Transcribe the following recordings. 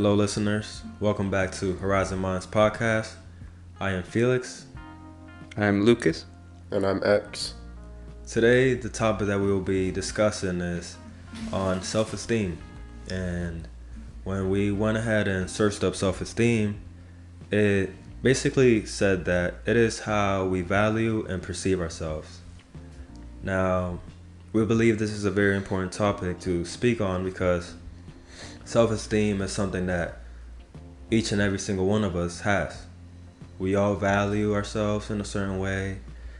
Hello, listeners. Welcome back to Horizon Minds podcast. I am Felix. I'm Lucas. And I'm X. Today, the topic that we will be discussing is on self-esteem. And when we went ahead and searched up self-esteem, it basically said that it is how we value and perceive ourselves. Now, we believe this is a very important topic to speak on because self-esteem is something that each and every single one of us has. We all value ourselves in a certain way,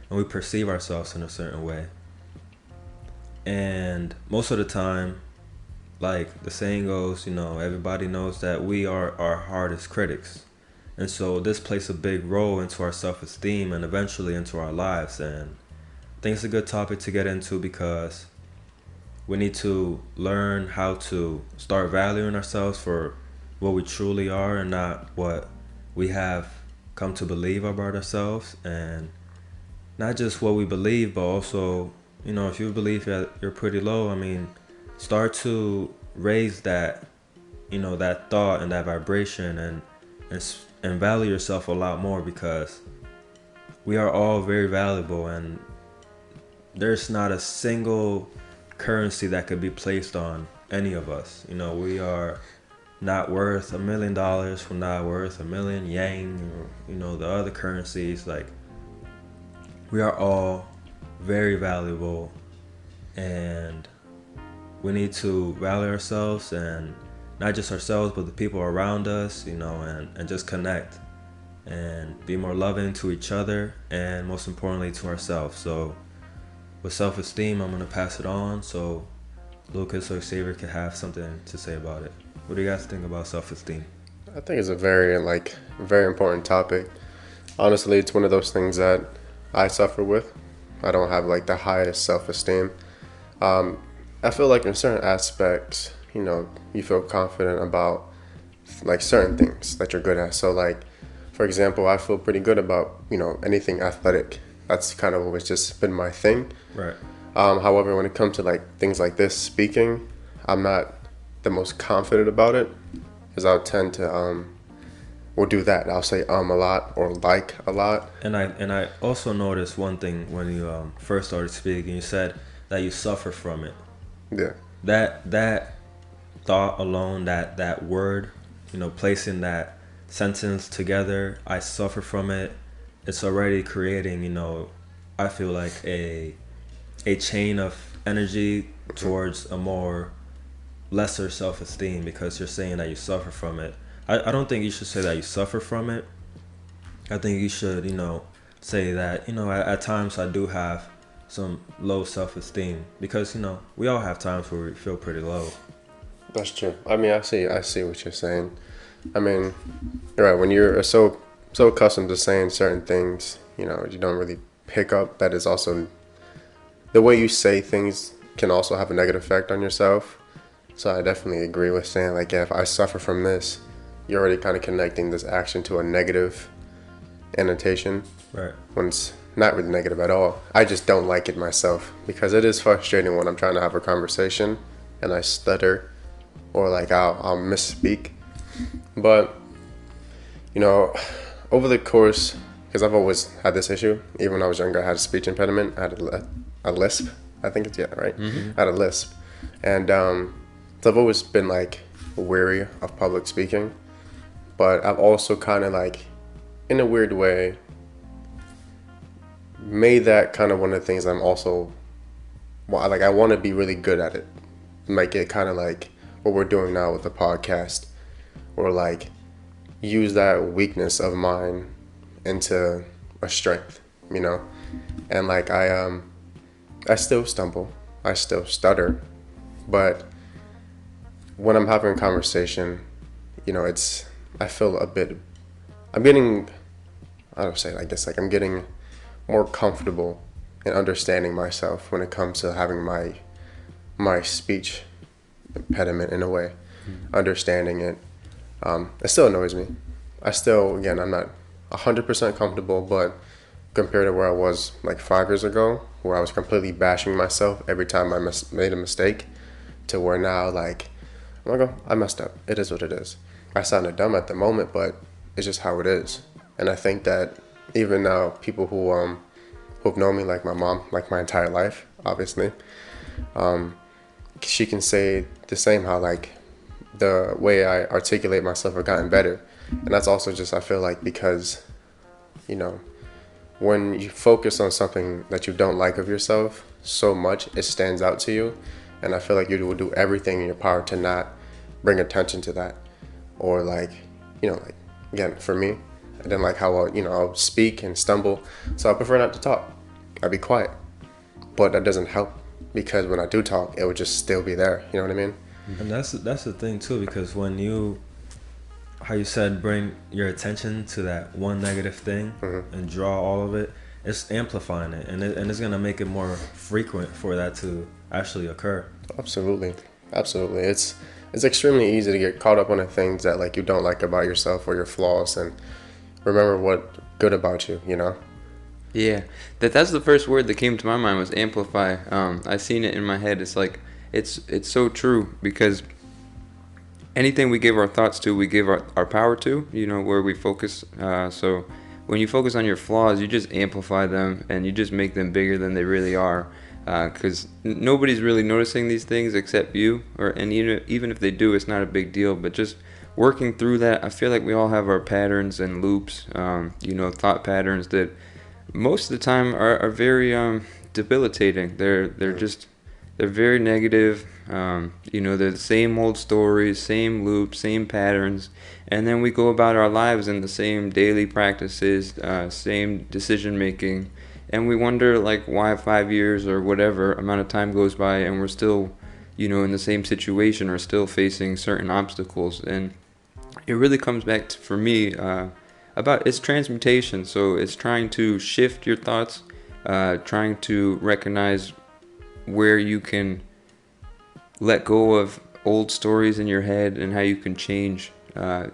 and we perceive ourselves in a certain way. And most of the time, like the saying goes, everybody knows that we are our hardest critics. And so this plays a big role into our self-esteem and eventually into our lives. And I think it's a good topic to get into because we need to learn how to start valuing ourselves for what we truly are and not what we have come to believe about ourselves. And not just what we believe, but also, if you believe that you're pretty low, start to raise that, that thought and that vibration and value yourself a lot more because we are all very valuable and there's not a single currency that could be placed on any of us. We are not worth $1 million. We're not worth 1,000,000 yang or the other currencies. Like, we are all very valuable and we need to value ourselves, and not just ourselves but the people around us, and just connect and be more loving to each other and most importantly to ourselves. So with self-esteem, I'm going to pass it on so Lucas or Xavier can have something to say about it. What do you guys think about self-esteem? I think it's a very important topic. Honestly, it's one of those things that I suffer with. I don't have the highest self-esteem. I feel like in certain aspects, you feel confident about certain things that you're good at. So for example, I feel pretty good about, anything athletic. That's kind of always just been my thing. Right. However, when it comes to things like this, speaking, I'm not the most confident about it, because I'll tend to will do that. I'll say a lot or a lot. And I also noticed one thing when you first started speaking. You said that you suffer from it. Yeah. That thought alone, that word, placing that sentence together, I suffer from it. It's already creating, I feel like a chain of energy towards a more lesser self-esteem because you're saying that you suffer from it. I don't think you should say that you suffer from it. I think you should, say that, at times I do have some low self-esteem because, we all have times where we feel pretty low. That's true. I see what you're saying. You're right. When you're so accustomed to saying certain things, you don't really pick up that is also the way you say things can also have a negative effect on yourself. So I definitely agree with saying if I suffer from this, you're already kind of connecting this action to a negative annotation. Right. When it's not really negative at all. I just don't like it myself because it is frustrating when I'm trying to have a conversation and I stutter or I'll misspeak. But over the course, because I've always had this issue, even when I was younger, I had a speech impediment. I had a lisp. I think it's, right? Mm-hmm. I had a lisp. And so I've always been wary of public speaking. But I've also kind of in a weird way, made that kind of one of the things I'm also, I want to be really good at it. Make it kind of what we're doing now with the podcast. Or use that weakness of mine into a strength, and I still stumble, I still stutter, but when I'm having a conversation, I feel I'm getting more comfortable in understanding myself when it comes to having my speech impediment in a way, understanding it. It still annoys me. I'm not 100% comfortable, but compared to where I was 5 years ago, where I was completely bashing myself every time I made a mistake, to where now, I'm I messed up. It is what it is. I sounded dumb at the moment, but it's just how it is. And I think that even now, people who've known me, like my mom, like my entire life, obviously, she can say the same, how like the way I articulate myself have gotten better. And that's also just, I feel like, because, you know, when you focus on something that you don't like of yourself so much, it stands out to you. And I feel like you will do everything in your power to not bring attention to that. Or like, like, again, for me, I didn't like how I'll speak and stumble. So I prefer not to talk. I'd be quiet. But that doesn't help, because when I do talk, it would just still be there. You know what I mean? And that's the thing too, because when you, how you said, bring your attention to that one negative thing and draw all of it, it's amplifying it, and it's gonna make it more frequent for that to actually occur. Absolutely. Absolutely. It's extremely easy to get caught up on the things that like you don't like about yourself or your flaws, and remember what good about you, Yeah, that's the first word that came to my mind was amplify. I seen it in my head. It's like it's so true, because anything we give our thoughts to, we give our power to. Where we focus. So when you focus on your flaws, you just amplify them and you just make them bigger than they really are. Because nobody's really noticing these things except you, and even if they do, it's not a big deal. But just working through that, I feel like we all have our patterns and loops. Thought patterns that most of the time are very debilitating. They're very negative. They're the same old stories, same loops, same patterns, and then we go about our lives in the same daily practices, same decision making, and we wonder like why 5 years or whatever amount of time goes by and we're still, in the same situation or still facing certain obstacles. And it really comes back to, for me, about its transmutation. So it's trying to shift your thoughts, trying to recognize where you can let go of old stories in your head and how you can change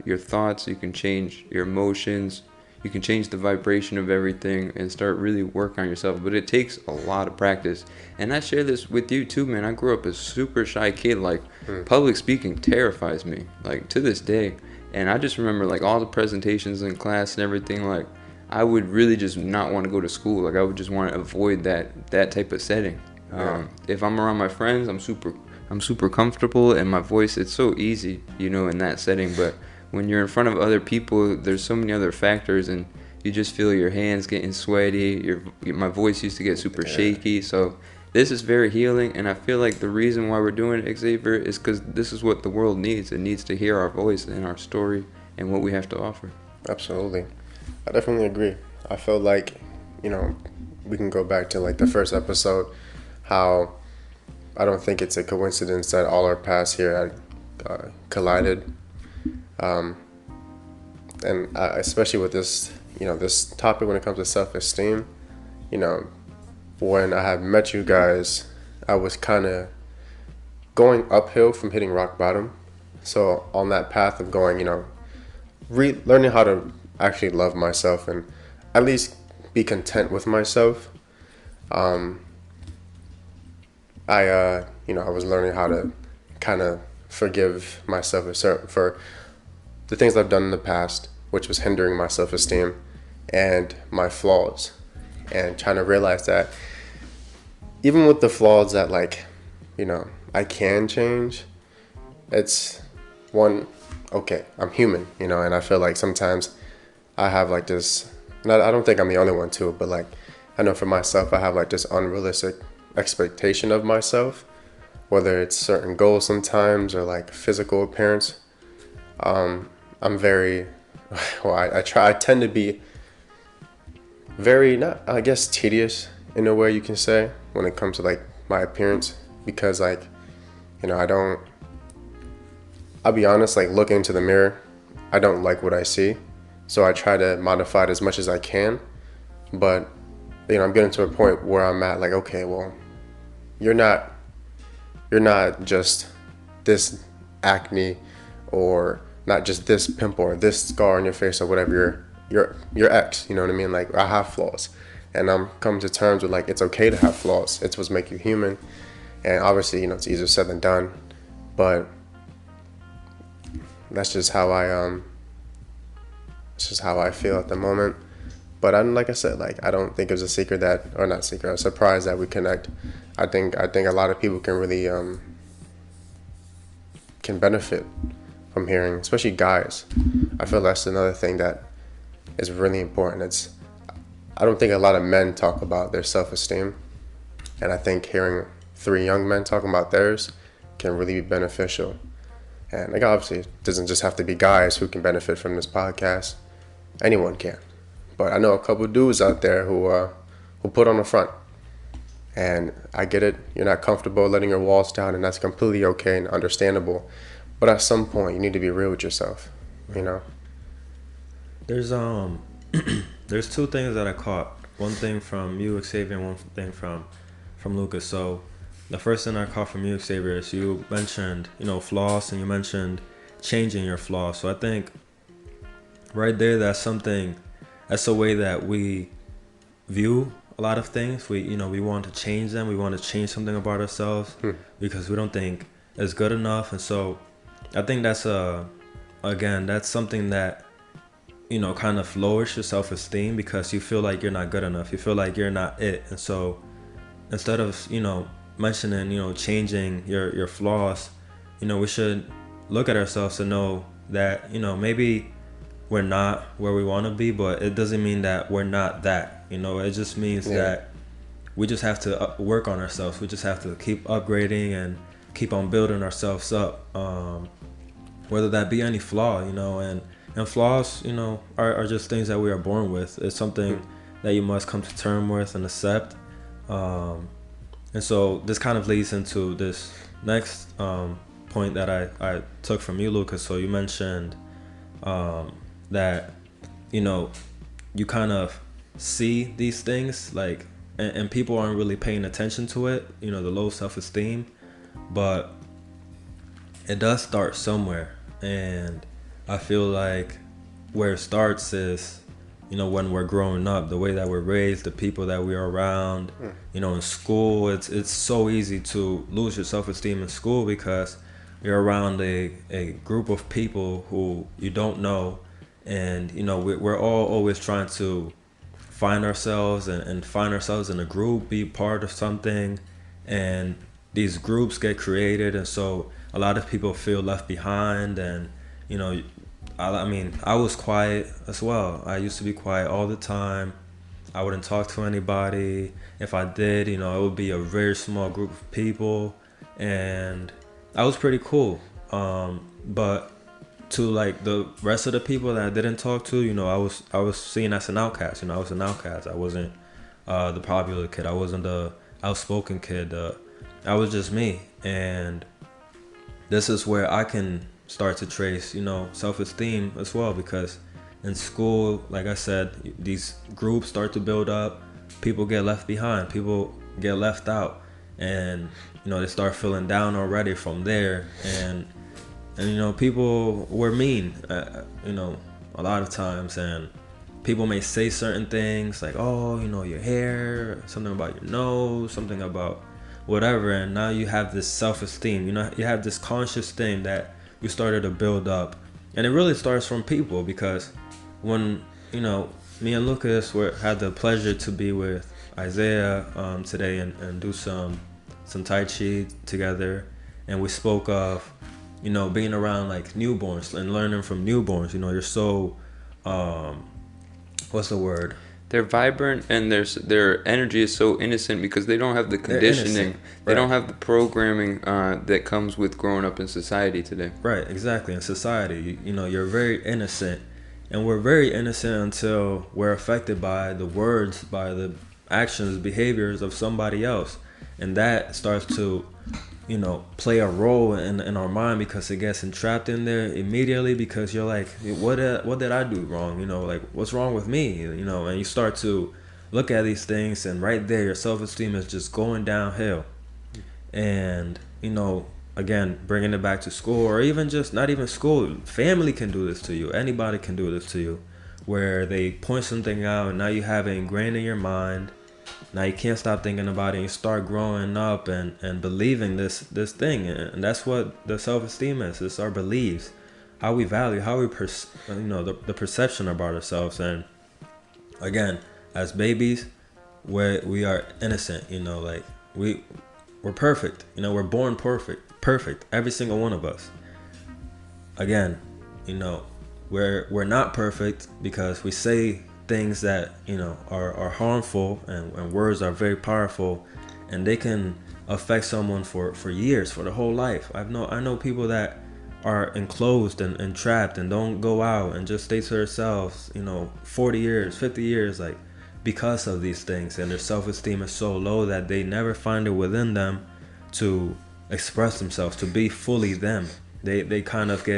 your thoughts, you can change your emotions, you can change the vibration of everything and start really work on yourself. But it takes a lot of practice. And I share this with you too, man. I grew up a super shy kid. Like public speaking terrifies me, like to this day. And I just remember like all the presentations in class and everything, like I would really just not want to go to school. Like I would just want to avoid that type of setting. If I'm around my friends, I'm super comfortable, and my voice, it's so easy, in that setting. But when you're in front of other people, there's so many other factors, and you just feel your hands getting sweaty. My voice used to get super shaky. So this is very healing, and I feel like the reason why we're doing it, Xavier, is because this is what the world needs. It needs to hear our voice and our story and what we have to offer. Absolutely. I definitely agree. I feel like, we can go back to like the first episode, how I don't think it's a coincidence that all our paths here had collided. And especially with this, this topic when it comes to self-esteem, when I had met you guys, I was kind of going uphill from hitting rock bottom. So on that path of going, learning how to actually love myself and at least be content with myself. I was learning how to kind of forgive myself for the things I've done in the past, which was hindering my self-esteem and my flaws, and trying to realize that even with the flaws that I can change, it's okay, I'm human, and I feel like sometimes I have like this, and I don't think I'm the only one too, but like I know for myself, I have like this unrealistic expectation of myself, whether it's certain goals sometimes or like physical appearance. I'm very, I tend to be very, not, I guess, tedious in a way you can say when it comes to like my appearance, because like, I'll be honest, like looking into the mirror, I don't like what I see. So I try to modify it as much as I can. But, I'm getting to a point where I'm at like, okay, well, you're not just this acne, or not just this pimple or this scar on your face or whatever. You're X, you know what I mean? Like I have flaws, and I'm coming to terms with like it's okay to have flaws. It's what makes you human. And obviously, it's easier said than done. But that's just how it's just how I feel at the moment. But I'm like I said, like I don't think it was a secret that, or not secret, a surprise that we connect. I think a lot of people can really can benefit from hearing, especially guys. I feel that's another thing that is really important. I don't think a lot of men talk about their self-esteem, and I think hearing three young men talking about theirs can really be beneficial. And like obviously, it doesn't just have to be guys who can benefit from this podcast. Anyone can. But I know a couple dudes out there who put on the front. And I get it. You're not comfortable letting your walls down, and that's completely okay and understandable. But at some point, you need to be real with yourself. You know. There's there's two things that I caught. One thing from you, Xavier, and one thing from Lucas. So the first thing I caught from you, Xavier, is you mentioned, flaws, and you mentioned changing your flaws. So I think right there, that's a way that we view a lot of things. We want to change them. We want to change something about ourselves because we don't think it's good enough. And so I think that's something that, kind of lowers your self-esteem because you feel like you're not good enough. You feel like you're not it. And so instead of, mentioning, changing your flaws, we should look at ourselves and know that, maybe we're not where we want to be, but it doesn't mean that we're not that. It just means that we just have to work on ourselves. We just have to keep upgrading and keep on building ourselves up, whether that be any flaw, and flaws, are just things that we are born with. It's something that you must come to terms with and accept. And so this kind of leads into this next point that I took from you, Lucas. So you mentioned that, you kind of see these things like, and people aren't really paying attention to it, the low self-esteem, but it does start somewhere. And I feel like where it starts is, when we're growing up, the way that we're raised, the people that we're around, in school. It's so easy to lose your self-esteem in school because you're around a group of people who you don't know. And, we're all always trying to find ourselves and find ourselves in a group, be part of something. And these groups get created. And so a lot of people feel left behind. And, I was quiet as well. I used to be quiet all the time. I wouldn't talk to anybody. If I did, it would be a very small group of people. And I was pretty cool. But to like the rest of the people that I didn't talk to, I was seen as an outcast. I was an outcast. I wasn't the popular kid. I wasn't the outspoken kid. I was just me. And this is where I can start to trace, self-esteem as well, because in school, like I said, these groups start to build up. People get left behind. People get left out, and they start feeling down already from there. And people were mean, a lot of times, and people may say certain things like, oh, your hair, something about your nose, something about whatever, and now you have this self-esteem. You have this conscious thing that you started to build up, and it really starts from people, because when me and Lucas had the pleasure to be with Isaiah today and do some Tai Chi together, and we spoke of being around like newborns and learning from newborns. You're so what's the word? They're vibrant, and their energy is so innocent because they don't have the conditioning. They don't have the programming that comes with growing up in society today. Right, exactly. In society, you're very innocent, and we're very innocent until we're affected by the words, by the actions, behaviors of somebody else, and that starts to play a role in our mind, because it gets entrapped in there immediately, because you're like, what did I do wrong? Like, what's wrong with me? And you start to look at these things, and right there your self-esteem is just going downhill. And again, bringing it back to school, or even just not even school, family can do this to you. Anybody can do this to you, where they point something out, and now you have it ingrained in your mind. Now you can't stop thinking about it. You start growing up and believing this thing, and that's what the self-esteem is. It's our beliefs. how we value, how we the perception about ourselves. And again, as babies, we are innocent. Like we're perfect. We're born perfect. Every single one of us. Again, you know, we're not perfect because we say things that are harmful, and words are very powerful, and they can affect someone for years, for the whole life. I know people that are enclosed and trapped and don't go out and just stay to themselves 40 years, 50 years, like because of these things, and their self-esteem is so low that they never find it within them to express themselves, to be fully them. They kind of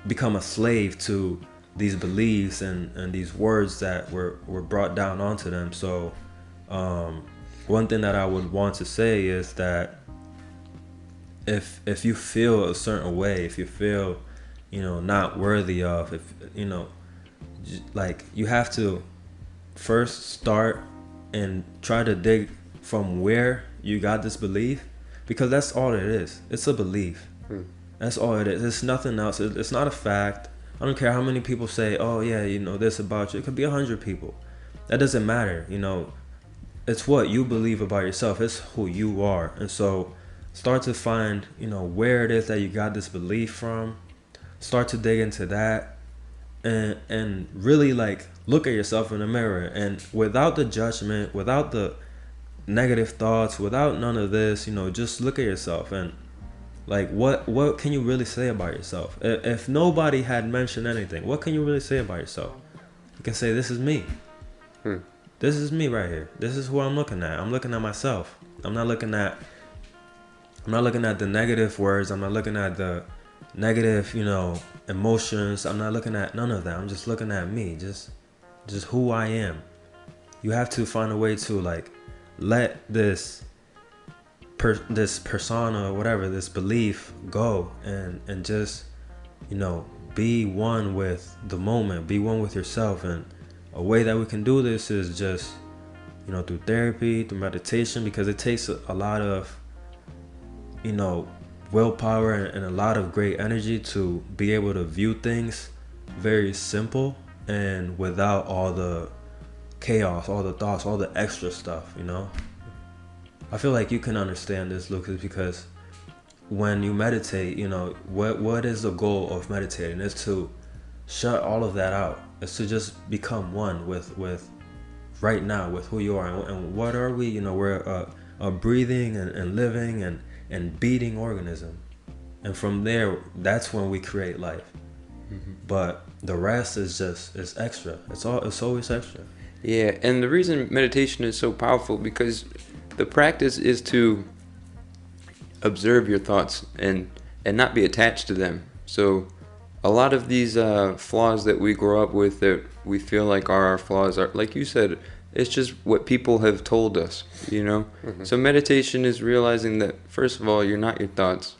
become a slave to these beliefs and these words that were brought down onto them. So one thing that I would want to say is that if you feel a certain way, if you feel not worthy of, if like, you have to first start and try to dig from where you got this belief, because that's all it is. It's a belief. That's all it is. It's nothing else. It's not a fact. I don't care how many people say, oh yeah, this about you. It could be 100 people. That doesn't matter. It's what you believe about yourself. It's who you are. And so start to find where it is that you got this belief from. Start to dig into that, and really, like, look at yourself in the mirror, and without the judgment, without the negative thoughts, without none of this, just look at yourself, and like, what can you really say about yourself? If nobody had mentioned anything, what can you really say about yourself? You can say, this is me. This is me right here. This is who I'm looking at. I'm looking at myself. I'm not looking at the negative words. I'm not looking at the negative, emotions. I'm not looking at none of that. I'm just looking at me, just who I am. You have to find a way to, like, let this persona or whatever, this belief, go, and just be one with the moment, be one with yourself. And a way that we can do this is just through therapy, through meditation, because it takes a lot of willpower and a lot of great energy to be able to view things very simple and without all the chaos, all the thoughts, all the extra stuff. I feel like you can understand this, Lucas, because when you meditate, what is the goal of meditating? Is to shut all of that out. It's to just become one with right now, with who you are. And what are we? We're a breathing and living and beating organism. And from there, that's when we create life. But the rest is extra. It's always extra. Yeah, and the reason meditation is so powerful, because the practice is to observe your thoughts and not be attached to them. So a lot of these flaws that we grow up with, that we feel like are our flaws, are, like you said, it's just what people have told us, So meditation is realizing that, first of all, you're not your thoughts.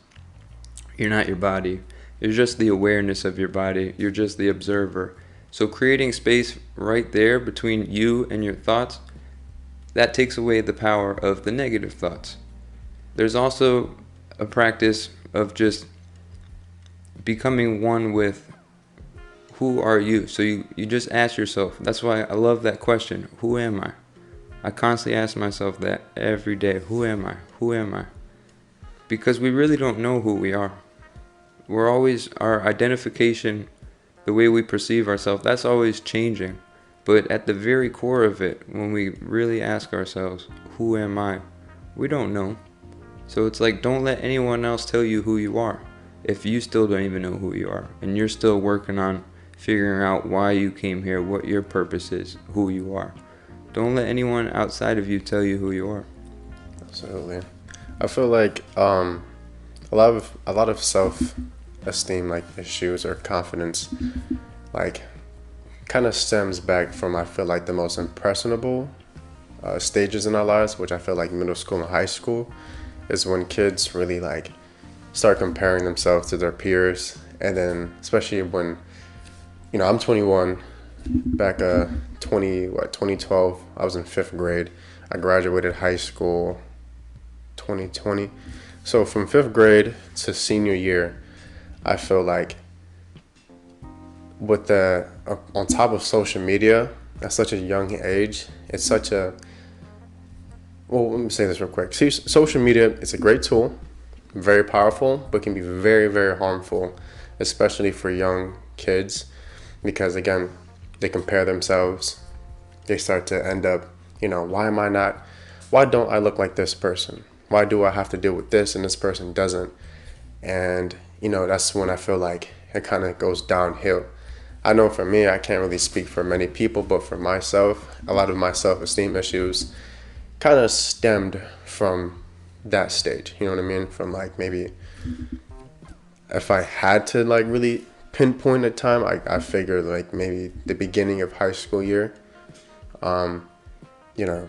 You're not your body. You're just the awareness of your body. You're just the observer. So creating space right there between you and your thoughts, that takes away the power of the negative thoughts. There's also a practice of just becoming one with, who are you? So you just ask yourself. That's why I love that question. Who am I? I constantly ask myself that every day. Who am I? Who am I? Because we really don't know who we are. We're always, our identification, the way we perceive ourselves, that's always changing. But at the very core of it, when we really ask ourselves, who am I? We don't know. So it's like, don't let anyone else tell you who you are if you still don't even know who you are, and you're still working on figuring out why you came here, what your purpose is, who you are. Don't let anyone outside of you tell you who you are. Absolutely. I feel like a lot of self-esteem, like, issues or confidence, like, kind of stems back from, I feel like, the most impressionable stages in our lives, which I feel like middle school and high school is when kids really, like, start comparing themselves to their peers. And then especially when I'm 21, back 2012, I was in 5th grade. I graduated high school 2020. So from 5th grade to senior year, I feel like with the on top of social media at such a young age, it's such a well. Let me say this real quick. See, social media is a great tool, very powerful, but can be very, very harmful, especially for young kids, because again, they compare themselves. They start to end up, why am I not? Why don't I look like this person? Why do I have to deal with this and this person doesn't? And that's when I feel like it kind of goes downhill. I know for me, I can't really speak for many people, but for myself, a lot of my self-esteem issues kind of stemmed from that stage. You know what I mean? From like maybe if I had to like really pinpoint a time, I figured like maybe the beginning of high school year.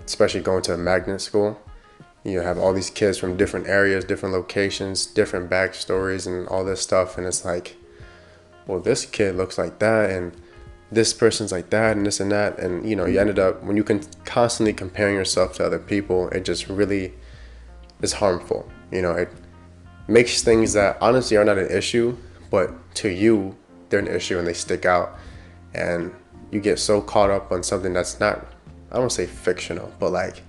Especially going to a magnet school. You have all these kids from different areas, different locations, different backstories, and all this stuff. And it's like, well, this kid looks like that, and this person's like that, and this and that. And, you ended up, when you can constantly comparing yourself to other people, it just really is harmful. It makes things that honestly are not an issue, but to you, they're an issue and they stick out. And you get so caught up on something that's not, I don't want to say fictional, but like,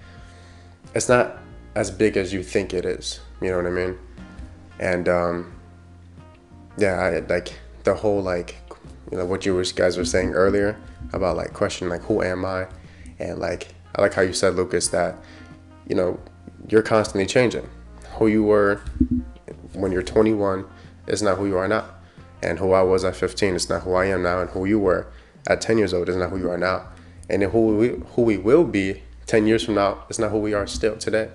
it's not as big as you think it is. You know what I mean? And yeah, I like the whole like, what you guys were saying earlier about like questioning like who am I, and like I like how you said, Lucas, that you're constantly changing. Who you were when you're 21 is not who you are now, and who I was at 15 is not who I am now, and who you were at 10 years old is not who you are now, and who we will be 10 years from now is not who we are still today.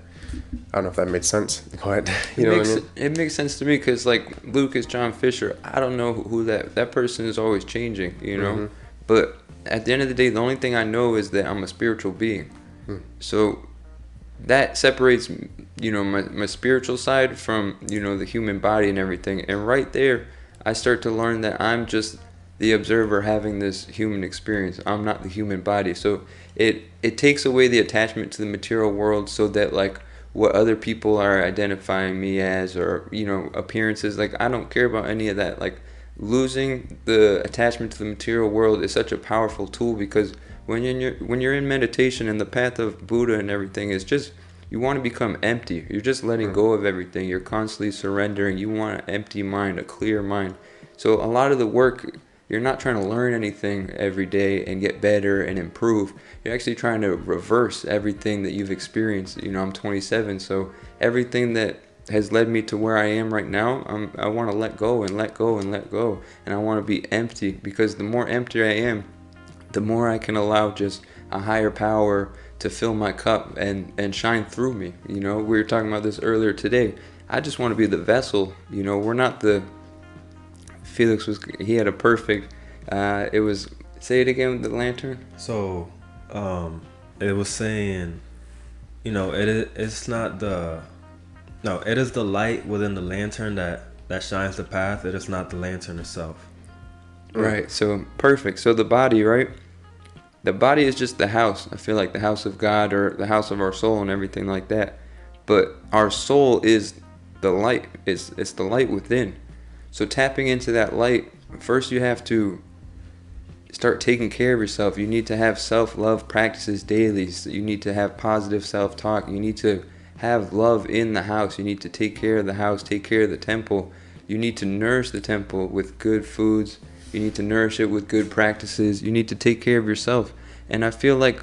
I don't know if that made sense, but you know what I mean? It makes sense to me because, like, Lucas John Fisher, I don't know who that person is always changing, Mm-hmm. But at the end of the day, the only thing I know is that I'm a spiritual being. So that separates, my spiritual side from, the human body and everything. And right there, I start to learn that I'm just the observer having this human experience. I'm not the human body. So it takes away the attachment to the material world so that, like, what other people are identifying me as, or appearances, like, I don't care about any of that. Like, losing the attachment to the material world is such a powerful tool, because when you're in meditation and the path of Buddha and everything is just, you want to become empty. You're just letting go of everything. You're constantly surrendering. You want an empty mind, a clear mind. So a lot of the work, you're not trying to learn anything every day and get better and improve. You're actually trying to reverse everything that you've experienced. I'm 27, so everything that has led me to where I am right now, I want to let go and let go and let go. And I want to be empty, because the more empty I am, the more I can allow just a higher power to fill my cup and shine through me. We were talking about this earlier today. I just want to be the vessel. We're not the... He had a perfect, it was, say it again with the lantern. So, it was saying, it's not the, no, it is the light within the lantern that shines the path. It is not the lantern itself. Right, so perfect. So the body, right? The body is just the house. I feel like the house of God, or the house of our soul and everything like that. But our soul is the light. It's the light within. So tapping into that light, first you have to start taking care of yourself. You need to have self-love practices daily. So you need to have positive self-talk. You need to have love in the house. You need to take care of the house, take care of the temple. You need to nourish the temple with good foods. You need to nourish it with good practices. You need to take care of yourself. And I feel like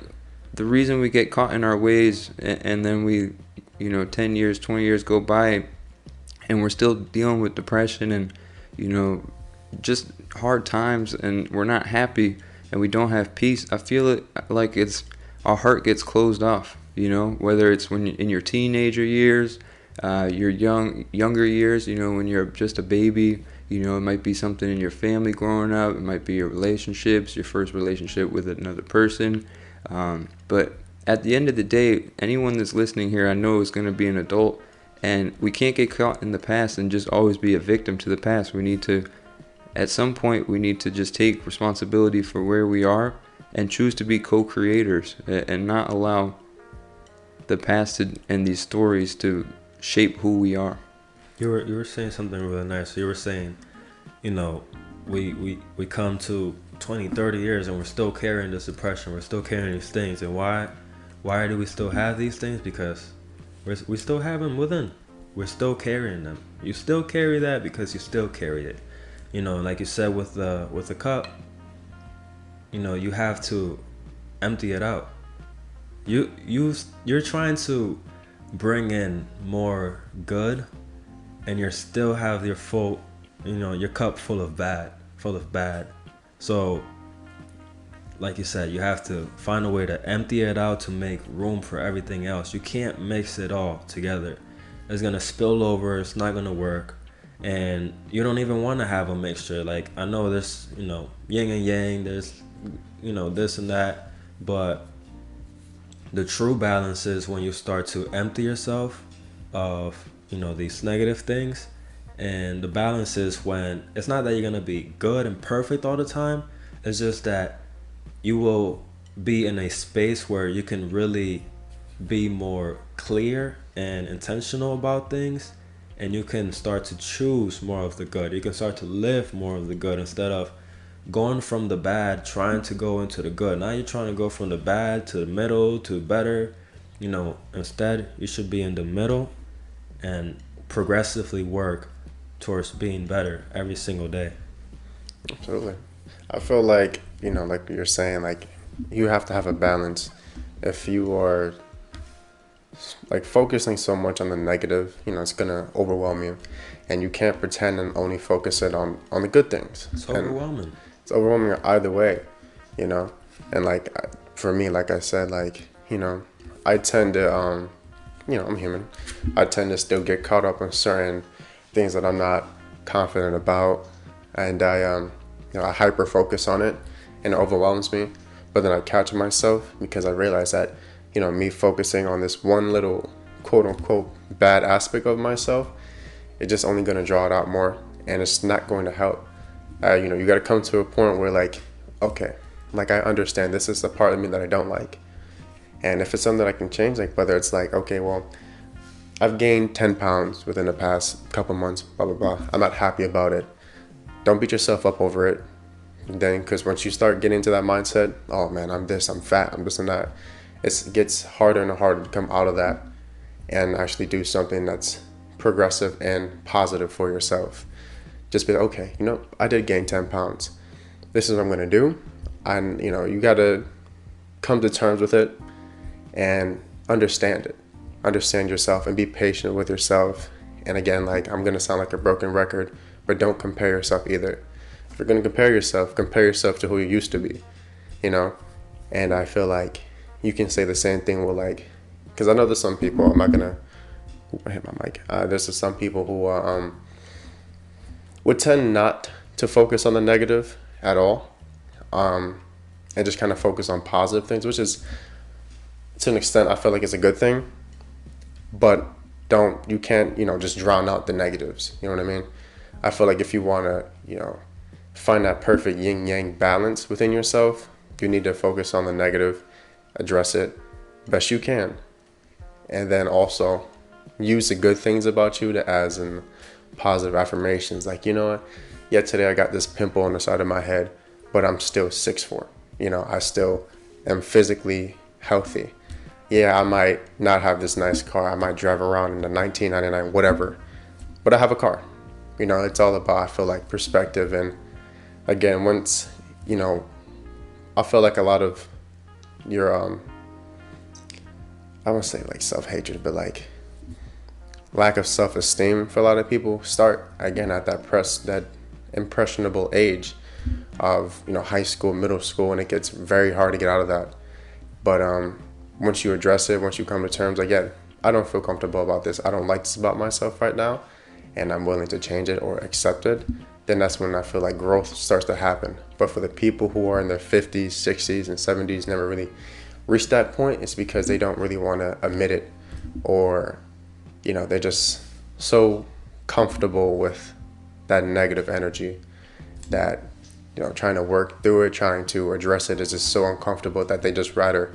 the reason we get caught in our ways, and then we, 10 years, 20 years go by, and we're still dealing with depression and, just hard times, and we're not happy and we don't have peace. I feel it like our heart gets closed off, whether it's when in your teenager years, your younger years, when you're just a baby. It might be something in your family growing up. It might be your relationships, your first relationship with another person. But at the end of the day, anyone that's listening here, I know is going to be an adult. And we can't get caught in the past and just always be a victim to the past. We need to, at some point, we need to just take responsibility for where we are and choose to be co-creators, and not allow the past and these stories to shape who we are. You were saying something really nice. You were saying, we come to 20, 30 years and we're still carrying this depression, we're still carrying these things. And why do we still have these things? Because we still have them within. We're still carrying them. You still carry that because you still carry it. You know, like you said with the cup, you know, you have to empty it out. You're trying to bring in more good, and you still have your full, you know, your cup full of bad. So, like you said, you have to find a way to empty it out to make room for everything else. You can't mix it all together. It's gonna spill over. It's not gonna work, and you don't even want to have a mixture. Like, I know there's, you know, yin and yang. There's, you know, this and that, but the true balance is when you start to empty yourself of, you know, these negative things. And the balance is when it's not that you're gonna be good and perfect all the time. It's just that you will be in a space where you can really be more clear and intentional about things, and you can start to choose more of the good. You can start to live more of the good instead of going from the bad trying to go into the good. Now you're trying to go from the bad to the middle to better. You know, instead you should be in the middle and progressively work towards being better every single day. Absolutely. I feel like, you know, like you're saying, like you have to have a balance. If you are like focusing so much on the negative, you know, it's gonna overwhelm you, and you can't pretend and only focus it on the good things. It's And overwhelming. it's overwhelming either way, you know. And like for me, like I said, like, you know, I tend to you know, I'm human. I tend to still get caught up in certain things that I'm not confident about, and you know, I hyper focus on it, and it overwhelms me. But then I catch myself because I realize that, you know, me focusing on this one little quote unquote bad aspect of myself, it's just only going to draw it out more, and it's not going to help. You know, you got to come to a point where, like, okay, like I understand this is the part of me that I don't like, and if it's something that I can change, like whether it's like, okay, well, I've gained 10 pounds within the past couple months, blah blah blah, I'm not happy about it. Don't beat yourself up over it. Then, because once you start getting into that mindset, oh man, I'm this, I'm fat, I'm this and that, it gets harder and harder to come out of that and actually do something that's progressive and positive for yourself. Just be like, okay, you know, I did gain 10 pounds. This is what I'm going to do. And, you know, you got to come to terms with it and understand it. Understand yourself and be patient with yourself. And again, like, I'm going to sound like a broken record, but don't compare yourself either. If you're going to compare yourself to who you used to be, you know? And I feel like you can say the same thing with, like, because I know there's some people, I'm not going to I hit my mic. There's some people who would tend not to focus on the negative at all, and just kind of focus on positive things, which is, to an extent, I feel like it's a good thing. But you can't, you know, just drown out the negatives. You know what I mean? I feel like if you want to, you know, find that perfect yin yang balance within yourself, you need to focus on the negative, address it best you can, and then also use the good things about you to as in positive affirmations. Like, you know what? Yeah, today I got this pimple on the side of my head, but I'm still 6'4". You know, I still am physically healthy. Yeah, I might not have this nice car. I might drive around in the 1999, whatever, but I have a car. You know, it's all about, I feel like, perspective. And again, once, you know, I feel like a lot of your, I won't say like self-hatred, but like lack of self-esteem for a lot of people start again at that impressionable age of, you know, high school, middle school, and it gets very hard to get out of that. But once you address it, once you come to terms, like, yeah, I don't feel comfortable about this, I don't like this about myself right now, and I'm willing to change it or accept it, then that's when I feel like growth starts to happen. But for the people who are in their 50s, 60s, and 70s, never really reach that point, it's because they don't really want to admit it, or, you know, they're just so comfortable with that negative energy that, you know, trying to work through it, trying to address it is just so uncomfortable that they just rather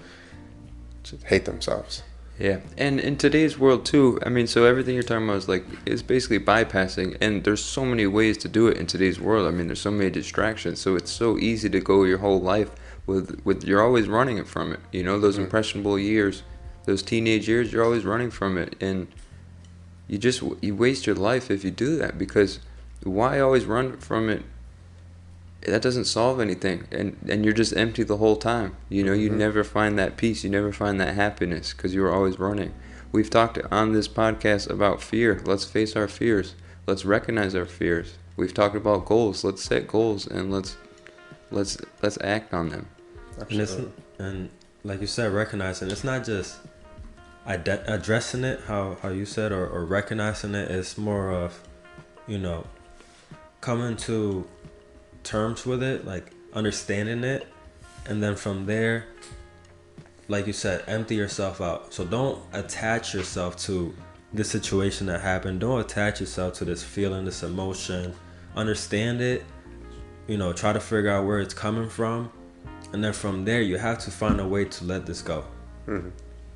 just hate themselves. Yeah, and in today's world too, I mean, so everything you're talking about is like is basically bypassing, and there's so many ways to do it in today's world. I mean, there's so many distractions, so it's so easy to go your whole life with you're always running from it. You know, those Mm-hmm. impressionable years, those teenage years, you're always running from it, and you waste your life if you do that because why always run from it? That doesn't solve anything, and you're just empty the whole time. You know, you Mm-hmm. never find that peace, you never find that happiness because you're always running. We've talked on this podcast about fear. Let's face our fears. Let's recognize our fears. We've talked about goals. Let's set goals and let's act on them. And it's Absolutely. and like you said, recognizing it's not just addressing it how you said or recognizing it. It's more of, you know, coming to terms with it, like understanding it, and then from there, like you said, empty yourself out. So don't attach yourself to this situation that happened. Don't attach yourself to this feeling, this emotion. Understand it, you know, try to figure out where it's coming from, and then from there you have to find a way to let this go. Mm-hmm.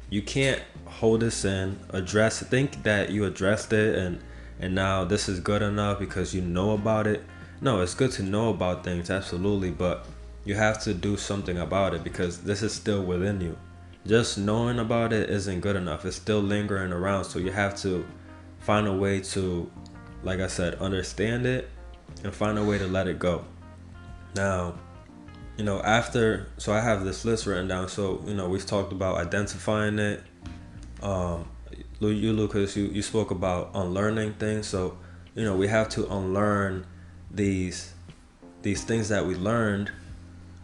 You can't hold this in, address it, think that you addressed it and now this is good enough because you know about it. No, it's good to know about things, absolutely, but you have to do something about it because this is still within you. Just knowing about it isn't good enough. It's still lingering around, so you have to find a way to, like I said, understand it and find a way to let it go. Now, you know, after, so I have this list written down. So, you know, we've talked about identifying it. Um, you, Lucas, you spoke about unlearning things. So, you know, we have to unlearn these these things that we learned,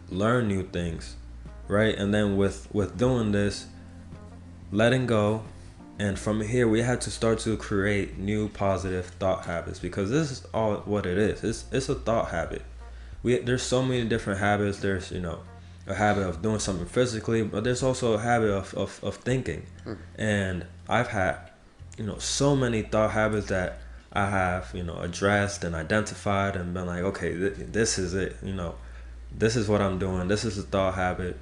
learn new things, right? And then with doing this, letting go, and from here we have to start to create new positive thought habits because this is all what it is. It's a thought habit. There's so many different habits. There's, you know, a habit of doing something physically, but there's also a habit of thinking. And I've had, you know, so many thought habits that I have, you know, addressed and identified and been like, okay, this is it, you know, this is what I'm doing, this is a thought habit.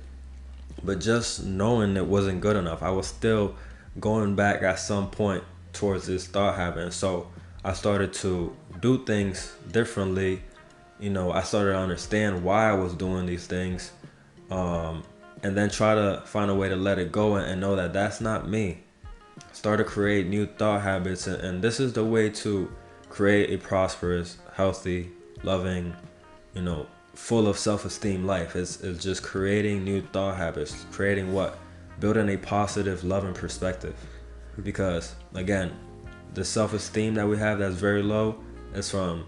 But just knowing it wasn't good enough, I was still going back at some point towards this thought habit. And so I started to do things differently. You know, I started to understand why I was doing these things, um, and then try to find a way to let it go and know that that's not me. Start to create new thought habits, and this is the way to create a prosperous, healthy, loving, you know, full of self-esteem life. It's just creating new thought habits, creating what? Building a positive, loving perspective. Because again, the self-esteem that we have that's very low is from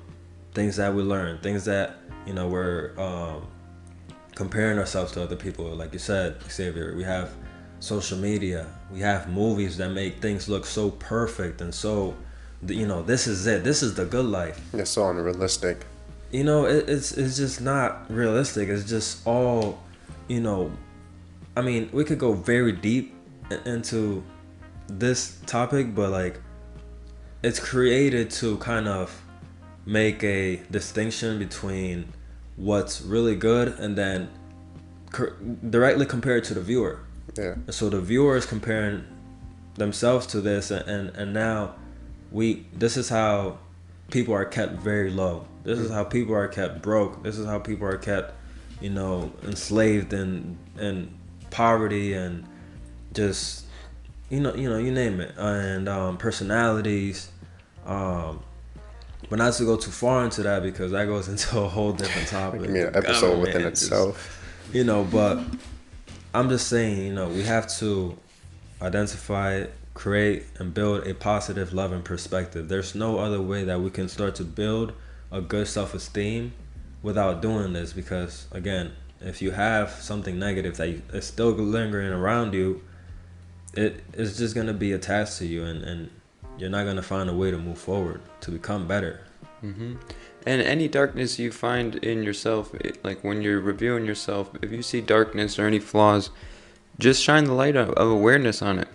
things that we learn, things that, you know, we're comparing ourselves to other people. Like you said, Xavier, we have social media, we have movies that make things look so perfect and so, you know, this is it, this is the good life. It's so unrealistic. You know, it's just not realistic. It's just all, you know, I mean, we could go very deep into this topic, but like, it's created to kind of make a distinction between what's really good and then directly compare it to the viewer. Yeah. And so the viewer is comparing themselves to this, and now this is how people are kept very low. This is how people are kept broke. This is how people are kept, you know, enslaved and poverty and just, you know, you name it, and personalities. But not to go too far into that because that goes into a whole different topic. It can be an episode within Government, just, itself. you know, but I'm just saying, you know, we have to identify it, create, and build a positive, loving perspective. There's no other way that we can start to build a good self-esteem without doing this because, again, if you have something negative that is still lingering around you, it is just going to be attached to you, and you're not going to find a way to move forward to become better. Mm-hmm. And any darkness you find in yourself, like when you're reviewing yourself, if you see darkness or any flaws, just shine the light of awareness on it.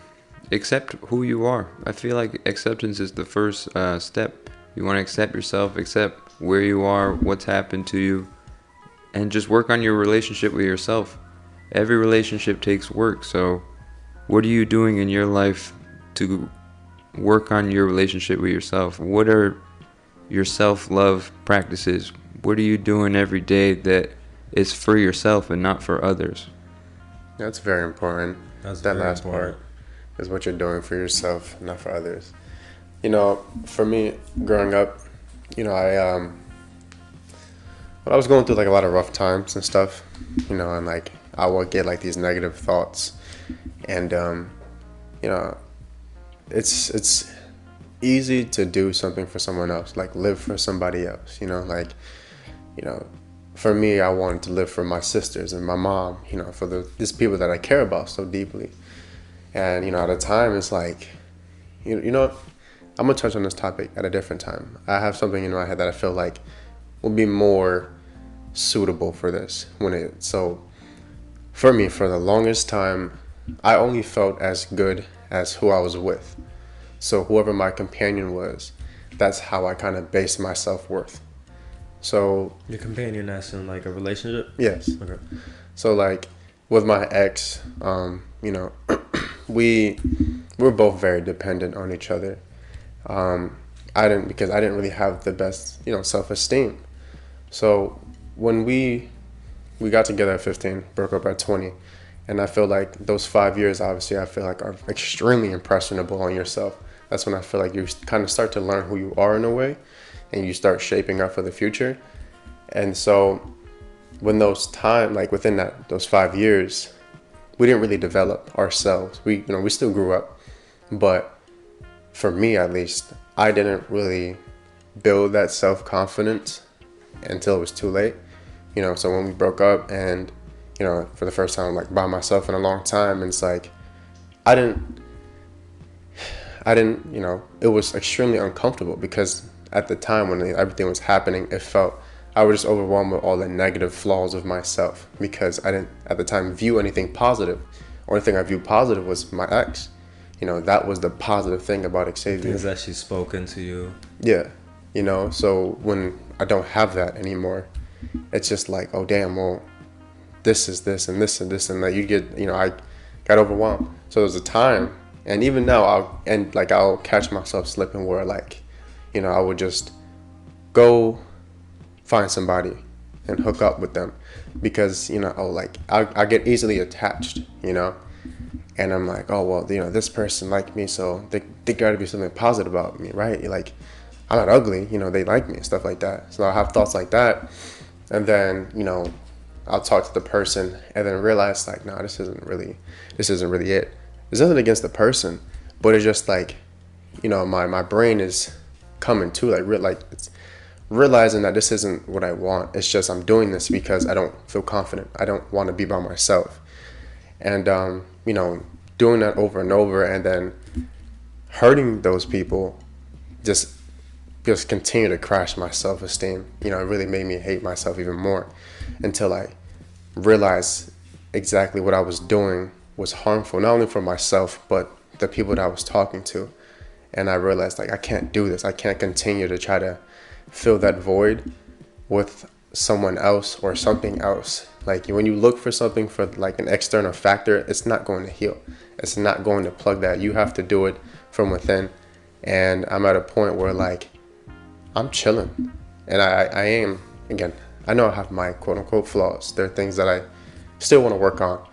Accept who you are. I feel like acceptance is the first step. You want to accept yourself, accept where you are, what's happened to you, and just work on your relationship with yourself. Every relationship takes work, so what are you doing in your life to work on your relationship with yourself? What are your self-love practices? What are you doing every day that is for yourself and not for others? That's very important. That's That very last important. part is what you're doing for yourself, not for others. You know, for me, growing up, you know, when I was going through like a lot of rough times and stuff, you know, and like I would get like these negative thoughts, and you know, it's easy to do something for someone else, like live for somebody else, you know, like, you know, for me, I wanted to live for my sisters and my mom, you know, for these people that I care about so deeply. And, you know, at a time, it's like, you know, I'm going to touch on this topic at a different time. I have something in my head that I feel like will be more suitable for this so for me, for the longest time, I only felt as good as who I was with. So whoever my companion was, that's how I kind of based my self-worth. So Your companion as in like a relationship? yes. Okay. So like with my ex, you know, we we're both very dependent on each other. Um, I didn't really have the best, you know, self-esteem. So when we got together at 15, broke up at 20, and I feel like those 5 years, obviously, I feel like are extremely impressionable on yourself. That's when I feel like you kind of start to learn who you are in a way, and you start shaping up for the future. And so when like within those 5 years, we didn't really develop ourselves. We still grew up, but for me at least, I didn't really build that self-confidence until it was too late. You know, so when we broke up, and, you know, for the first time, like by myself in a long time, and it's like, I didn't, you know, it was extremely uncomfortable because at the time when everything was happening, it felt I was just overwhelmed with all the negative flaws of myself because I didn't at the time view anything positive. Only thing I viewed positive was my ex. You know, that was the positive thing about Xavier. Things that she's spoken to you. Yeah, you know, so when I don't have that anymore, it's just like, oh damn, well, this is this and this and this and that. You get, you know, I got overwhelmed. So there was a time, and even now, I'll catch myself slipping where, like, you know, I would just go find somebody and hook up with them because, you know, I get easily attached, you know, and I'm like, oh well, you know, this person liked me, so they got to be something positive about me, right? Like, I'm not ugly, you know, they like me and stuff like that. So I have thoughts like that, and then, you know, I'll talk to the person and then realize like, no, this isn't really it. There's nothing against the person, but it's just like, you know, my brain is coming to like it's realizing that this isn't what I want. It's just I'm doing this because I don't feel confident. I don't want to be by myself, and you know, doing that over and over, and then hurting those people just continue to crash my self-esteem. You know, it really made me hate myself even more until I realized exactly what I was doing was harmful, not only for myself, but the people that I was talking to. And I realized, like, I can't do this. I can't continue to try to fill that void with someone else or something else. Like, when you look for something for like an external factor, it's not going to heal. It's not going to plug that. You have to do it from within. And I'm at a point where, like, I'm chilling. And I am, again, I know I have my quote unquote flaws. There are things that I still want to work on,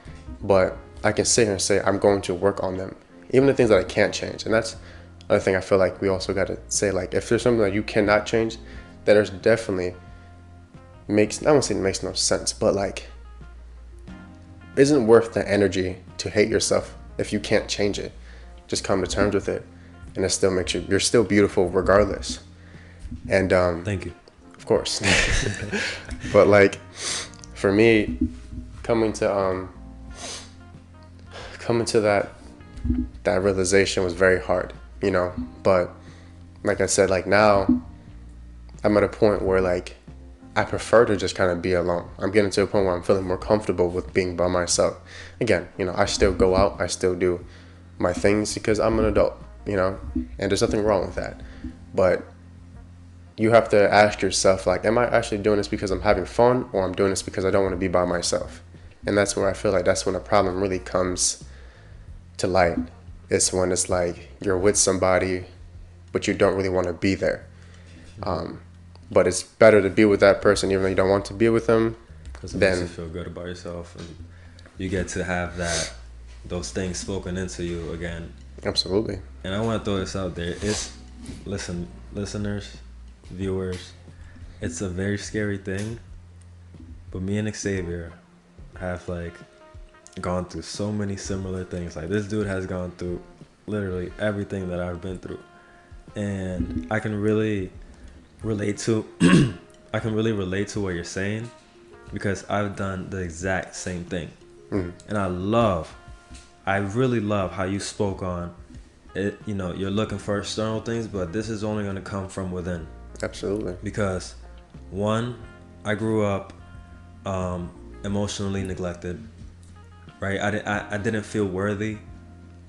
but I can sit here and say I'm going to work on them. Even the things that I can't change. And that's another thing I feel like we also got to say, like, if there's something that you cannot change, then there's definitely I won't say it makes no sense, but like, isn't worth the energy to hate yourself if you can't change it. Just come to terms with it, and it still makes you're still beautiful regardless. And Thank you. of course. But like, for me, coming to that realization was very hard, you know. But like I said, like, now I'm at a point where, like, I prefer to just kind of be alone. I'm getting to a point where I'm feeling more comfortable with being by myself. Again, you know, I still go out, I still do my things because I'm an adult, you know, and there's nothing wrong with that. But you have to ask yourself, like, am I actually doing this because I'm having fun, or I'm doing this because I don't want to be by myself? And that's where I feel like that's when a problem really comes to light. It's when it's like you're with somebody, but you don't really want to be there. But it's better to be with that person even though you don't want to be with them. Because it makes you Then feel good about yourself, and you get to have those things spoken into you again. absolutely. And I want to throw this out there. Listeners, viewers, it's a very scary thing. But me and Xavier have like gone through so many similar things. Like this dude has gone through literally everything that I've been through, and I can really relate to. I can really relate to what you're saying because I've done the exact same thing, and I really love how you spoke on it. You know, you're looking for external things, but this is only going to come from within. Absolutely. Because one, I grew up emotionally neglected, right? I didn't feel worthy.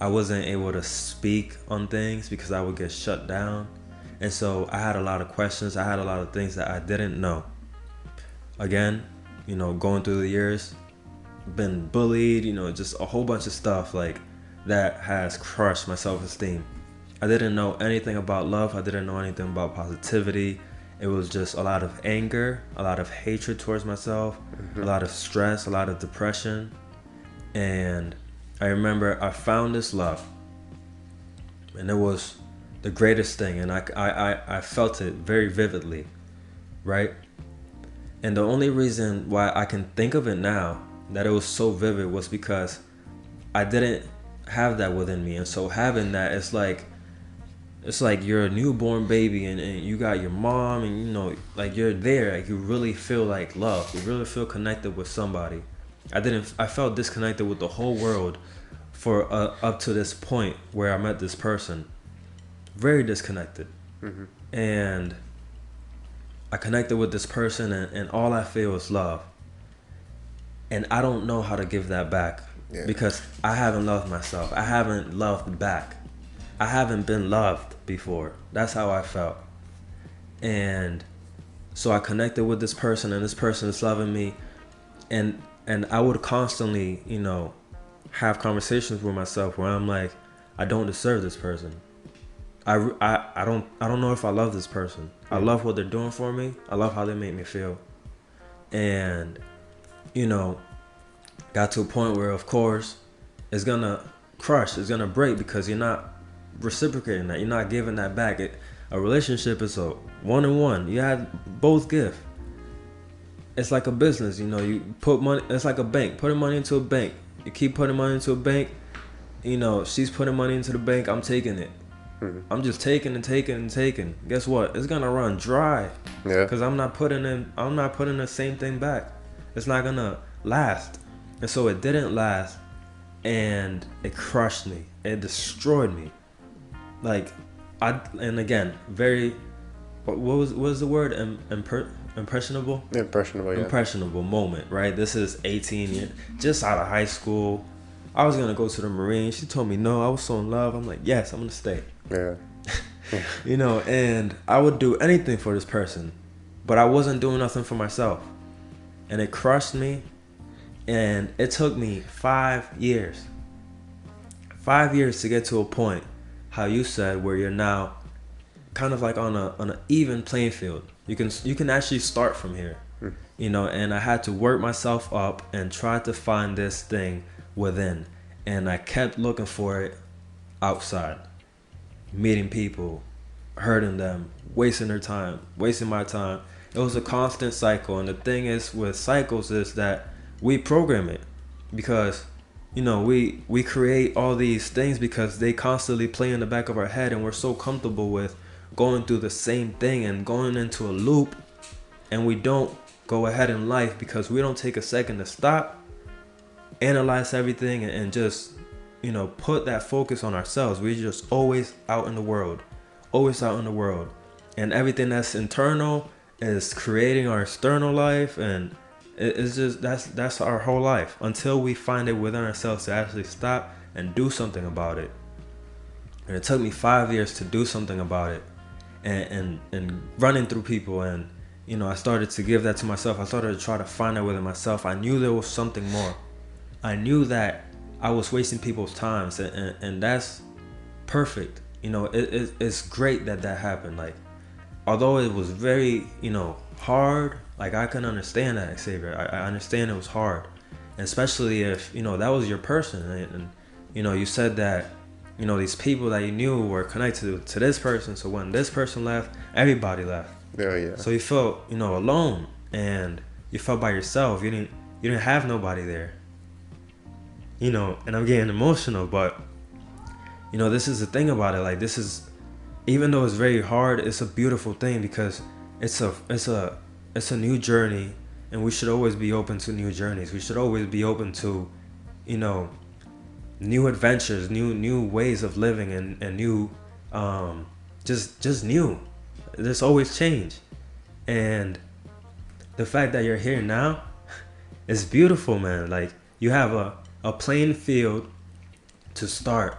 I wasn't able to speak on things because I would get shut down. And so I had a lot of questions. I had a lot of things that I didn't know. Again, you know, going through the years, been bullied, you know, just a whole bunch of stuff like that has crushed my self-esteem. I didn't know anything about love. I didn't know anything about positivity. It was just a lot of anger, a lot of hatred towards myself, a lot of stress, a lot of depression. And I remember I found this love, and it was the greatest thing. And I felt it very vividly, right? And the only reason why I can think of it now, that it was so vivid, was because I didn't have that within me. And so having that, it's like you're a newborn baby, and you got your mom, and you know, like you're there, like you really feel like love, you really feel connected with somebody. I felt disconnected with the whole world for up to this point where I met this person, very disconnected. And I connected with this person, and all I feel is love, and I don't know how to give that back. Yeah. Because I haven't loved myself, I haven't loved back, I haven't been loved before. That's how I felt. And so I connected with this person, and this person is loving me, and I would constantly, you know, have conversations with myself where I'm like, I don't deserve this person. I don't know if I love this person. I love what they're doing for me. I love how they make me feel. And you know, got to a point where, of course, it's gonna crush, it's gonna break, because you're not reciprocating that, you're not giving that back. A relationship is a one-on-one. You have both give. It's like a business, you know. You put money. It's like a bank. Putting money into a bank. You keep putting money into a bank. You know, she's putting money into the bank. I'm taking it. I'm just taking and taking and taking. Guess what? It's gonna run dry. Yeah. Because I'm not putting the same thing back. It's not gonna last. And so it didn't last, and it crushed me. It destroyed me. Like, and again, very, what was the word? Impressionable? Impressionable, yeah. Impressionable moment, right? This is 18 years, just out of high school. I was gonna go to the Marines. She told me no. I was so in love. I'm like, yes, I'm gonna stay. Yeah. You know, and I would do anything for this person, but I wasn't doing nothing for myself. And it crushed me, and it took me 5 years. 5 years to get to a point, how you said, where you're now kind of like on an even playing field. You can actually start from here. You know, and I had to work myself up and try to find this thing within. And I kept looking for it outside. Meeting people, hurting them, wasting their time, wasting my time. It was a constant cycle. And the thing is with cycles is that we program it, because you know, we create all these things because they constantly play in the back of our head, and we're so comfortable with going through the same thing and going into a loop, and we don't go ahead in life because we don't take a second to stop, analyze everything, and just, you know, put that focus on ourselves. We're just always out in the world, and everything that's internal is creating our external life, and it's just that's our whole life until we find it within ourselves to actually stop and do something about it. And it took me 5 years to do something about it, and running through people, and you know, I started to give that to myself. I started to try to find it within myself. I knew there was something more. I knew that I was wasting people's times, and that's perfect. It's great that that happened. Like, although it was very, hard, like I can understand that, Xavier. I understand it was hard, and especially if that was your person, and you said that these people that you knew were connected to this person. So when this person left, everybody left. Yeah, yeah. So you felt alone, and you felt by yourself. You didn't have nobody there. And I'm getting emotional, but this is the thing about it. Like, this is, even though it's very hard, it's a beautiful thing, because it's a new journey, and we should always be open to new journeys. We should always be open to new adventures, new ways of living, and new just new. There's always change, and the fact that you're here now is beautiful, man. Like, you have a playing field to start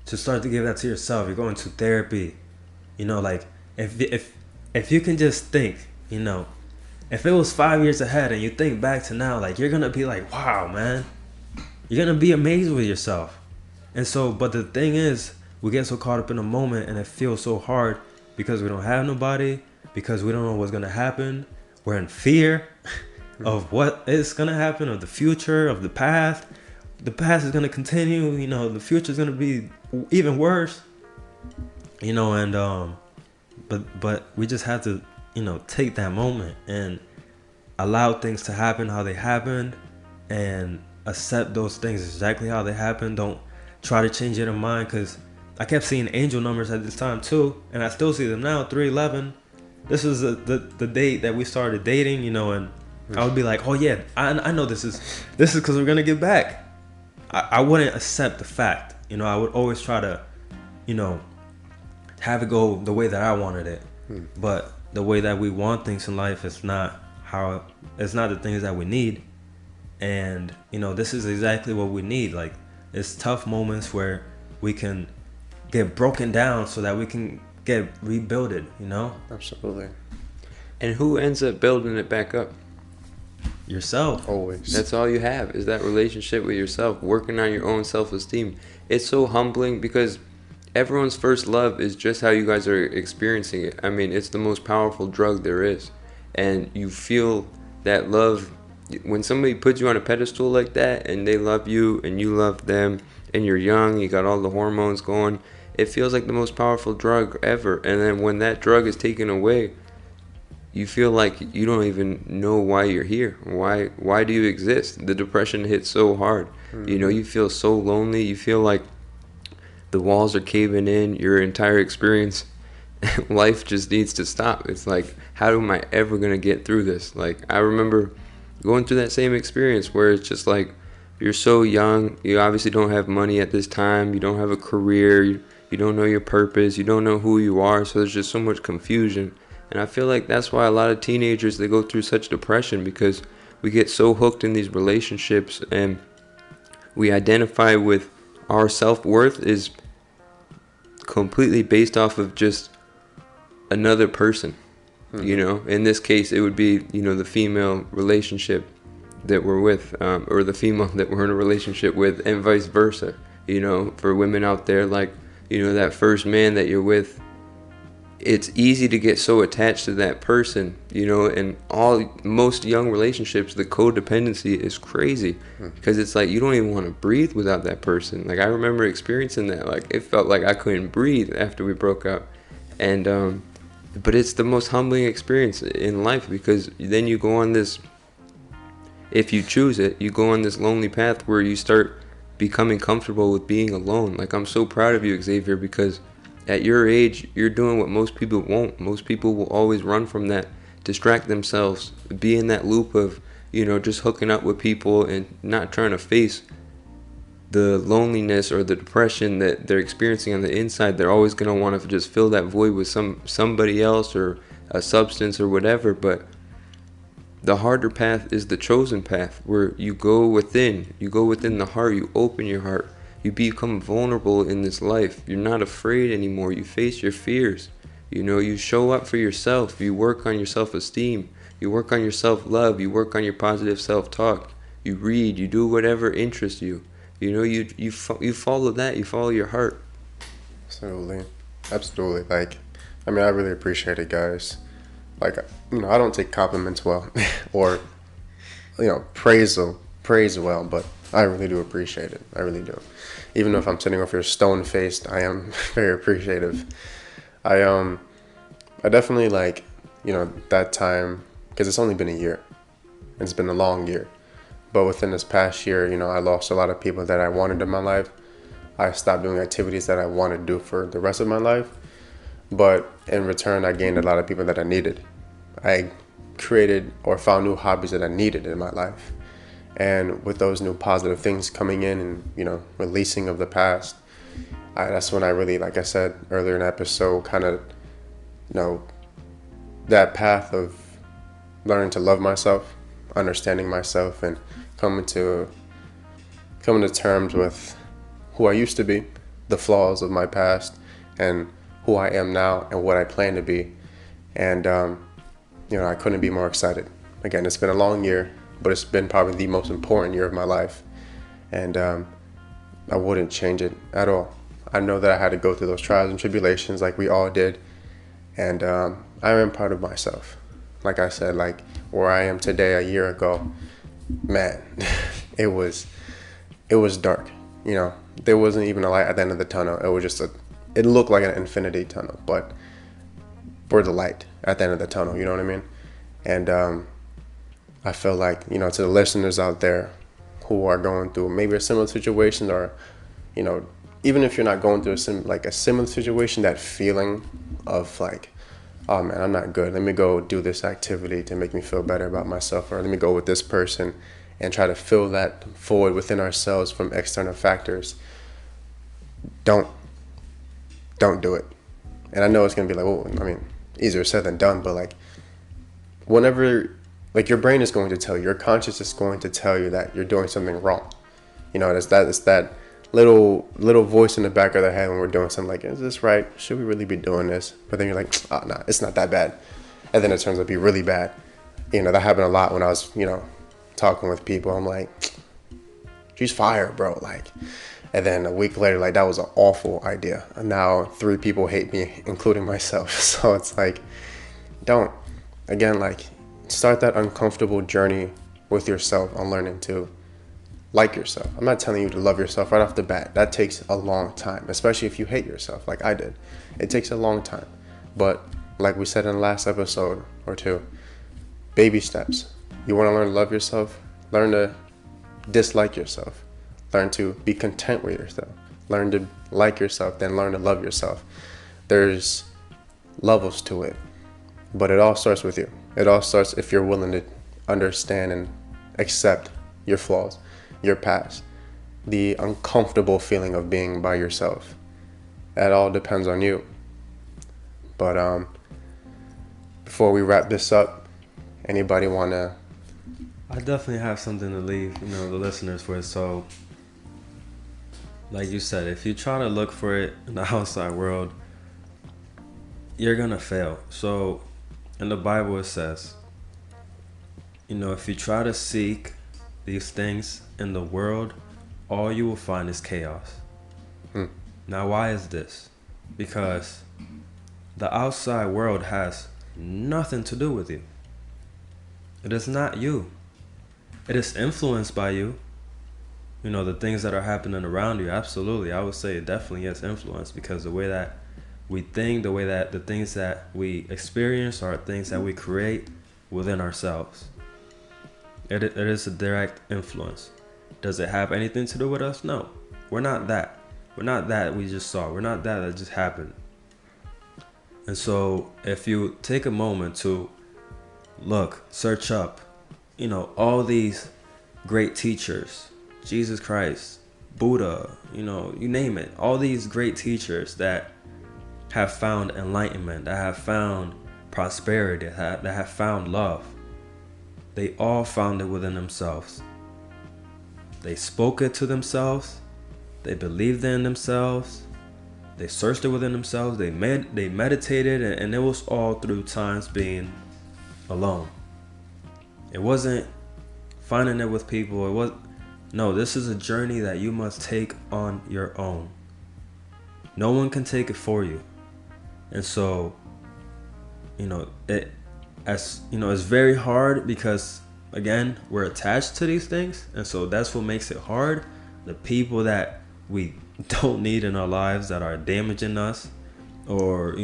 to give that to yourself. You're going to therapy. Like, if you can just think, if it was 5 years ahead and you think back to now, like, you're gonna be like, wow, man. You're gonna be amazed with yourself. And so, but the thing is, we get so caught up in the moment, and it feels so hard because we don't have nobody, because we don't know what's gonna happen. We're in fear of what is gonna happen, of the future, of the past. The past is gonna continue. The future is gonna be even worse. And but we just have to take that moment and allow things to happen how they happened, and accept those things exactly how they happened. Don't try to change your mind, because I kept seeing angel numbers at this time too, and I still see them now. 311. This was the date that we started dating, and I would be like, oh yeah, I know this is because we're gonna get back. I wouldn't accept the fact. I would always try to have it go the way that I wanted it. But the way that we want things in life is not the things that we need. And this is exactly what we need. Like, it's tough moments where we can get broken down so that we can get rebuilded. Absolutely. And who ends up building it back up? Yourself. Always. That's all you have, is that relationship with yourself, working on your own self-esteem. It's so humbling, because everyone's first love is just how you guys are experiencing it. I mean, it's the most powerful drug there is. And you feel that love when somebody puts you on a pedestal like that, and they love you and you love them, and you're young, you got all the hormones going. It feels like the most powerful drug ever. And then when that drug is taken away, you feel like you don't even know why you're here. Why do you exist? The depression hits so hard. Mm-hmm. You feel so lonely. You feel like the walls are caving in. Your entire experience, life just needs to stop. It's like, how am I ever going to get through this? Like, I remember going through that same experience where it's just like, you're so young. You obviously don't have money at this time. You don't have a career. You don't know your purpose. You don't know who you are. So there's just so much confusion. And I feel like that's why a lot of teenagers, they go through such depression, because we get so hooked in these relationships, and we identify with our self-worth is completely based off of just another person. In this case, it would be, the female relationship that we're with, or the female that we're in a relationship with, and vice versa. For women out there, like, that first man that you're with, it's easy to get so attached to that person, and most young relationships, the codependency is crazy, because it's like you don't even want to breathe without that person. Like, I remember experiencing that. Like, it felt like I couldn't breathe after we broke up. And but it's the most humbling experience in life, because then you go on this, if you choose it, you go on this lonely path where you start becoming comfortable with being alone. Like, I'm so proud of you, Xavier, because at your age, you're doing what most people won't. Most people will always run from that, distract themselves, be in that loop of, just hooking up with people and not trying to face the loneliness or the depression that they're experiencing on the inside. They're always going to want to just fill that void with somebody else or a substance or whatever. But the harder path is the chosen path, where you go within the heart, you open your heart. You become vulnerable in this life. You're not afraid anymore. You face your fears. You show up for yourself. You work on your self-esteem. You work on your self-love. You work on your positive self-talk. You read. You do whatever interests you. You follow that. You follow your heart. Absolutely. Absolutely. Like, I mean, I really appreciate it, guys. Like, I don't take compliments well or, praise well, but I really do appreciate it. I really do. Even if I'm sitting over here stone faced, I am very appreciative. I, um, I definitely like, that time, because it's only been a year. It's been a long year. But within this past year, I lost a lot of people that I wanted in my life. I stopped doing activities that I wanted to do for the rest of my life. But in return, I gained a lot of people that I needed. I created or found new hobbies that I needed in my life. And with those new positive things coming in and, releasing of the past, that's when I really, like I said earlier in the episode, kind of, that path of learning to love myself, understanding myself, and coming to terms with who I used to be, the flaws of my past, and who I am now and what I plan to be. And, I couldn't be more excited. Again, it's been a long year, but it's been probably the most important year of my life. And I wouldn't change it at all. I know that I had to go through those trials and tribulations like we all did. And I am proud of myself. Like I said, like where I am today a year ago, man, it was dark. There wasn't even a light at the end of the tunnel. It was just it looked like an infinity tunnel, but we're the light at the end of the tunnel. You know what I mean? And I feel like, to the listeners out there who are going through maybe a similar situation, or, even if you're not going through a similar situation, that feeling of like, oh man, I'm not good. Let me go do this activity to make me feel better about myself, or let me go with this person and try to fill that void within ourselves from external factors. Don't do it. And I know it's going to be like, well, I mean, easier said than done, but like whenever, like your brain is going to tell you, your conscious is going to tell you that you're doing something wrong. It's that little voice in the back of the head when we're doing something like, is this right? Should we really be doing this? But then you're like, oh, nah, it's not that bad. And then it turns out to be really bad. That happened a lot when I was, talking with people. I'm like, she's fire, bro. Like, and then a week later, like, that was an awful idea. And now 3 people hate me, including myself. So it's like, start that uncomfortable journey with yourself on learning to like yourself. I'm not telling you to love yourself right off the bat. That takes a long time, especially if you hate yourself like I did. It takes a long time. But like we said in the last episode or 2, baby steps. You want to learn to love yourself? Learn to dislike yourself. Learn to be content with yourself. Learn to like yourself, then learn to love yourself. There's levels to it, but it all starts with you. It all starts if you're willing to understand and accept your flaws, your past, the uncomfortable feeling of being by yourself. That all depends on you. But before we wrap this up, anybody want to? I definitely have something to leave, the listeners with. So, like you said, if you try to look for it in the outside world, you're gonna fail. So, in the Bible it says, if you try to seek these things in the world, all you will find is chaos. Now, why is this? Because the outside world has nothing to do with you. It is not you. It is influenced by you. The things that are happening around you, absolutely. I would say it definitely is influenced, because the way that we think, the way that the things that we experience are things that we create within ourselves. It is a direct influence. Does it have anything to do with us? No. We're not that. We're not that we just saw. We're not that just happened. And so if you take a moment to look, search up, all these great teachers, Jesus Christ, Buddha, you name it, all these great teachers that have found enlightenment, that have found prosperity, that have found love, they all found it within themselves. They spoke it to themselves. They believed in themselves. They searched it within themselves. They meditated, and it was all through times being alone. It wasn't finding it with people. It was No, this is a journey that you must take on your own. No one can take it for you. And so, it's very hard because, again, we're attached to these things. And so that's what makes it hard. The people that we don't need in our lives, that are damaging us or,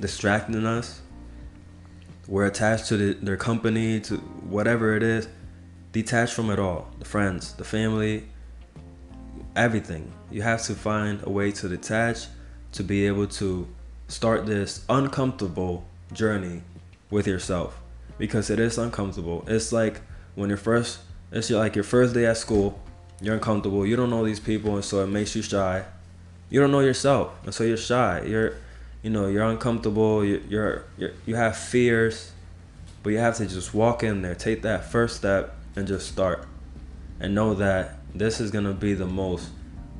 distracting us, we're attached to their company, to whatever it is. Detach from it all. The friends, the family, everything. You have to find a way to detach, to be able to start this uncomfortable journey with yourself, because it is uncomfortable. It's like when like your first day at school. You're uncomfortable. You don't know these people, and so it makes you shy. You don't know yourself, and so you're shy. You're uncomfortable. You have fears, but you have to just walk in there, take that first step, and just start, and know that this is gonna be the most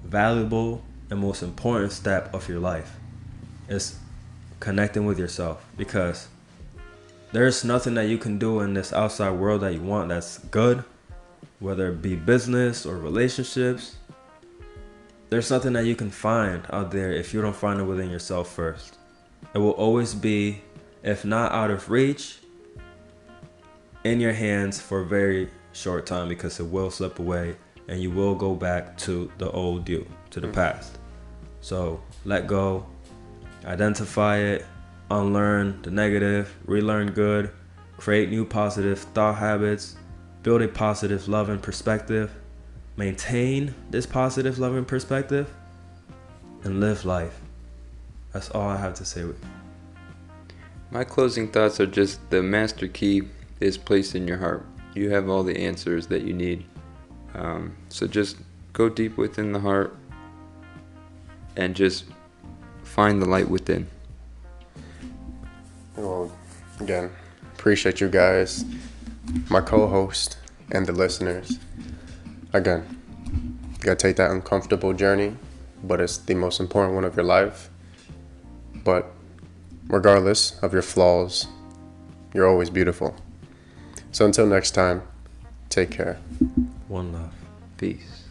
valuable and most important step of your life. It's connecting with yourself, because there's nothing that you can do in this outside world that you want that's good, whether it be business or relationships. There's nothing that you can find out there if you don't find it within yourself first. It will always be, if not out of reach, in your hands for a very short time, because it will slip away and you will go back to the old you, to the past. So let go, identify it, unlearn the negative, relearn good, create new positive thought habits, build a positive loving perspective, maintain this positive loving perspective, and live life. That's all I have to say. My closing thoughts are just the master key is placed in your heart. You have all the answers that you need. So just go deep within the heart and just find the light within. Well, again, appreciate you guys, my co-host, and the listeners. Again, you gotta take that uncomfortable journey, but it's the most important one of your life. But regardless of your flaws, you're always beautiful. So until next time, take care. One love. Peace.